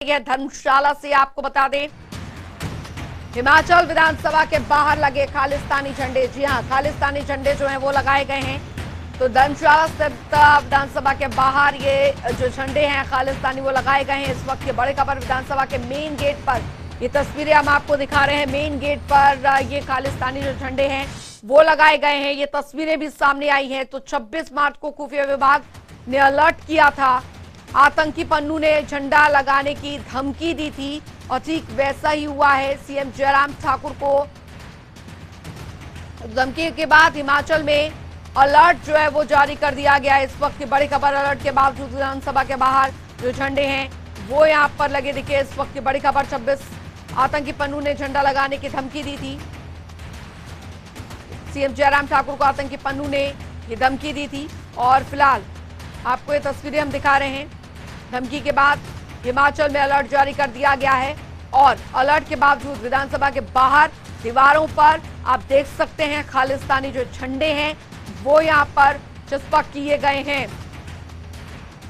धर्मशाला से आपको बता दें, हिमाचल विधानसभा के बाहर लगे खालिस्तानी झंडे। जी हां, खालिस्तानी झंडे जो हैं वो लगाए गए हैं। तो धर्मशाला स्थित विधानसभा के बाहर ये जो झंडे हैं खालिस्तानी वो लगाए गए हैं। इस वक्त ये बड़े खबर विधानसभा के मेन गेट पर ये तस्वीरें हम आपको दिखा रहे हैं। मेन गेट पर ये खालिस्तानी जो झंडे हैं वो लगाए गए हैं। ये तस्वीरें भी सामने आई हैं। तो 26 मार्च को खुफिया विभाग ने अलर्ट किया था। आतंकी पन्नू ने झंडा लगाने की धमकी दी थी और ठीक वैसा ही हुआ है। सीएम जयराम ठाकुर को धमकी के बाद हिमाचल में अलर्ट जो है वो जारी कर दिया गया। इस वक्त की बड़ी खबर, अलर्ट के बावजूद विधानसभा के बाहर जो झंडे हैं वो यहां पर लगे दिखे। इस वक्त की बड़ी खबर, 26 आतंकी पन्नू ने झंडा लगाने की धमकी दी थी। सीएम जयराम ठाकुर को आतंकी पन्नू ने ये धमकी दी थी और फिलहाल आपको ये तस्वीरें हम दिखा रहे हैं। धमकी के बाद हिमाचल में अलर्ट जारी कर दिया गया है और अलर्ट के बावजूद विधानसभा के बाहर दीवारों पर आप देख सकते हैं खालिस्तानी जो झंडे हैं वो यहां पर चस्पा किए गए हैं।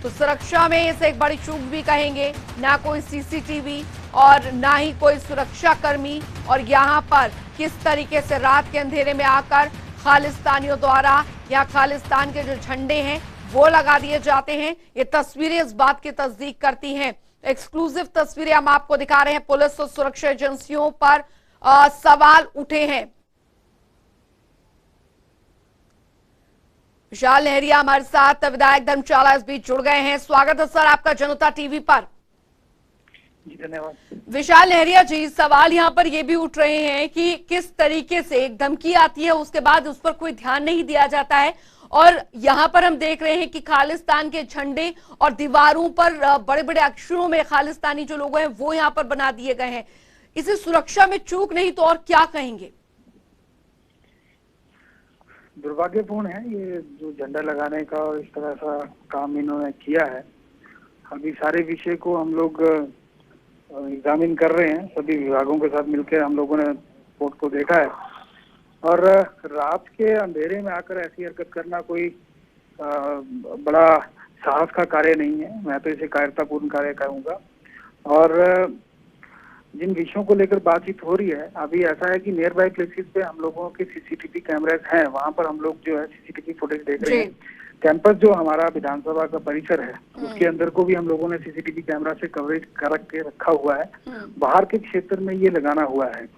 तो सुरक्षा में इसे एक बड़ी चूक भी कहेंगे, ना कोई सीसीटीवी और ना ही कोई सुरक्षा कर्मी, और यहां पर किस तरीके से रात के अंधेरे में आकर खालिस्तानियों द्वारा या खालिस्तान के जो झंडे हैं वो लगा दिए जाते हैं। ये तस्वीरें इस बात की तस्दीक करती हैं। एक्सक्लूसिव तस्वीरें हम आपको दिखा रहे हैं। पुलिस और सुरक्षा एजेंसियों पर सवाल उठे हैं। विशाल नेहरिया हमारे साथ विधायक धर्मशाला इस बीच जुड़ गए हैं। स्वागत है सर आपका जनता टीवी पर। जी धन्यवाद। विशाल नेहरिया जी, सवाल यहाँ पर ये भी उठ रहे हैं कि किस तरीके से एक धमकी आती है उसके बाद उस पर कोई ध्यान नहीं दिया जाता है, और यहाँ पर हम देख रहे हैं कि खालिस्तान के झंडे और दीवारों पर बड़े बड़े अक्षरों में खालिस्तानी जो लोग हैं वो यहाँ पर बना दिए गए हैं। इसे सुरक्षा में चूक नहीं तो और क्या कहेंगे? दुर्भाग्यपूर्ण है ये जो झंडा लगाने का और इस तरह का काम इन्होंने किया है। अभी सारे विषय को हम लोग एग्जामिन कर रहे हैं। सभी विभागों के साथ मिलकर हम लोगों ने रिपोर्ट को देखा है और रात के अंधेरे में आकर ऐसी हरकत करना कोई बड़ा साहस का कार्य नहीं है। मैं तो इसे कायरतापूर्ण कार्य कहूँगा। और जिन विषयों को लेकर बातचीत हो रही है, अभी ऐसा है कि नियर बाय प्लेसेस पे हम लोगों के सीसीटीवी कैमरास हैं, वहां पर हम लोग जो है सीसीटीवी फुटेज देख रहे हैं। कैंपस जो हमारा विधानसभा का परिसर है उसके अंदर को भी हम लोगों ने सीसीटीवी कैमरा से कवरेज कर के रखा हुआ है। बाहर के क्षेत्र में ये लगाना हुआ है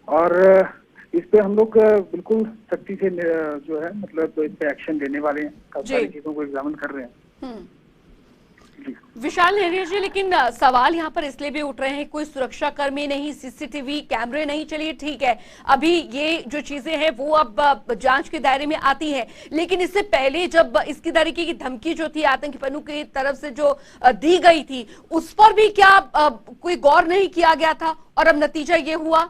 और इस पे हम लोग बिल्कुल सख्ती से जो है मतलब इस पे एक्शन लेने वाले हैं। सारी चीजों को एग्जामिन कर रहे हैं। विशाल नेहरिया जी, लेकिन सवाल यहाँ पर इसलिए भी उठ रहे हैं, कोई सुरक्षा कर्मी नहीं, सीसीटीवी कैमरे नहीं, चलिए ठीक है, अभी ये जो चीजें हैं वो अब जांच के दायरे में आती हैं, लेकिन इससे पहले जब इसकी तरीके की धमकी जो थी आतंकी पन्नू की तरफ से जो दी गई थी उस पर भी क्या कोई गौर नहीं किया गया था और अब नतीजा ये हुआ?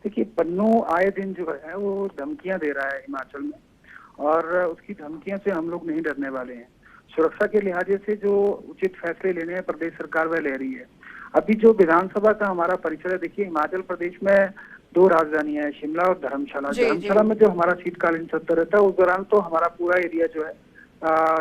देखिए, पन्नू आए दिन जो है वो धमकियां दे रहा है हिमाचल में और उसकी धमकियों से हम लोग नहीं डरने वाले हैं। सुरक्षा के लिहाजे से जो उचित फैसले लेने हैं प्रदेश सरकार वह ले रही है। अभी जो विधानसभा का हमारा परिसर है, देखिए हिमाचल प्रदेश में 2 राजधानियां हैं, शिमला और धर्मशाला। धर्मशाला में जो हमारा शीतकालीन सत्र रहता है उस दौरान तो हमारा पूरा एरिया जो है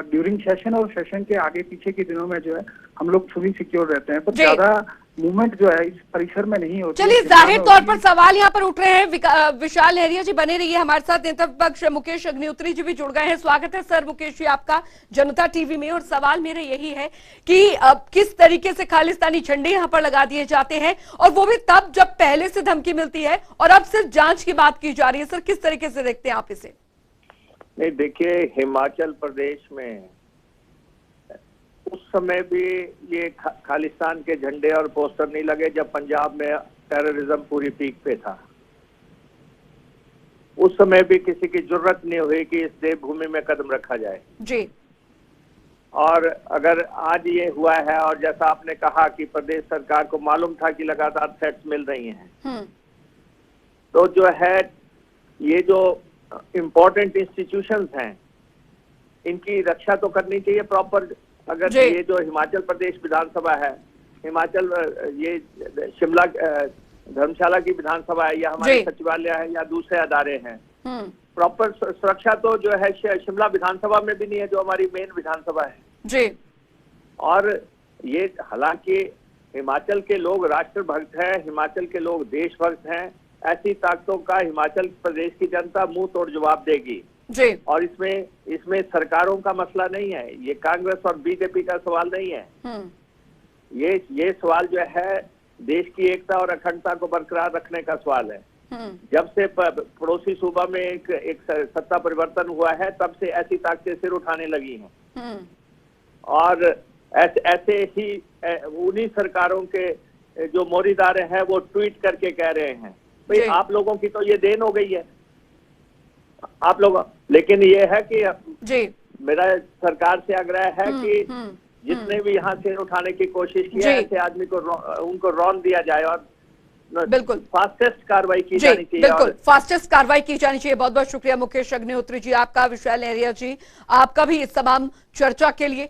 ड्यूरिंग सेशन और सेशन के आगे पीछे के दिनों में जो है हम लोग फुली सिक्योर रहते हैं, पर ज्यादा मूवमेंट जो है इस परिसर में नहीं होती। चलिए, जाहिर तौर पर सवाल यहाँ पर उठ रहे हैं। विशाल नेहरिया जी बने रहिए हमारे साथ। नेता विपक्ष मुकेश अग्निहोत्री जी भी जुड़ गए हैं। स्वागत है सर मुकेश जी आपका जनता टीवी में। और सवाल मेरा यही है कि अब किस तरीके से खालिस्तानी झंडे यहाँ पर लगा दिए जाते हैं, और वो भी तब जब पहले से धमकी मिलती है और अब सिर्फ जांच की बात की जा रही है। सर, किस तरीके से देखते हैं आप इसे? नहीं, देखिए, हिमाचल प्रदेश में उस समय भी ये खालिस्तान के झंडे और पोस्टर नहीं लगे जब पंजाब में टेररिज्म पूरी पीक पे था। उस समय भी किसी की जुर्रत नहीं हुई कि इस देवभूमि में कदम रखा जाए जी। और अगर आज ये हुआ है और जैसा आपने कहा कि प्रदेश सरकार को मालूम था कि लगातार थ्रेट्स मिल रही हैं, तो जो है ये जो इम्पोर्टेंट इंस्टीट्यूशंस हैं इनकी रक्षा तो करनी चाहिए प्रॉपर। अगर ये जो हिमाचल प्रदेश विधानसभा है, हिमाचल ये शिमला धर्मशाला की विधानसभा है या हमारे सचिवालय है या दूसरे अदारे हैं, प्रॉपर सुरक्षा तो जो है शिमला विधानसभा में भी नहीं है जो हमारी मेन विधानसभा है। जी। और ये हालांकि हिमाचल के लोग राष्ट्रभक्त हैं, हिमाचल के लोग देशभक्त हैं, ऐसी ताकतों का हिमाचल प्रदेश की जनता मुंह तोड़ जवाब देगी जी। और इसमें सरकारों का मसला नहीं है, ये कांग्रेस और बीजेपी का सवाल नहीं है। ये सवाल जो है देश की एकता और अखंडता को बरकरार रखने का सवाल है। जब से पड़ोसी सूबा में एक सत्ता परिवर्तन हुआ है तब से ऐसी ताकतें सिर उठाने लगी हैं और ऐसे ही उन्हीं सरकारों के जो मोरीदारे हैं वो ट्वीट करके कह रहे हैं भाई आप लोगों की तो ये देन हो गई है आप लोग, लेकिन ये है कि जी मेरा सरकार से आग्रह है कि जिसने भी यहाँ से उठाने की कोशिश की है ऐसे आदमी को उनको रौन दिया जाए और बिल्कुल फास्टेस्ट कार्रवाई की जानी चाहिए। बिल्कुल फास्टेस्ट कार्रवाई की जानी चाहिए। बहुत बहुत शुक्रिया मुकेश अग्निहोत्री जी आपका, विशाल नेहरिया जी आपका भी इस तमाम चर्चा के लिए।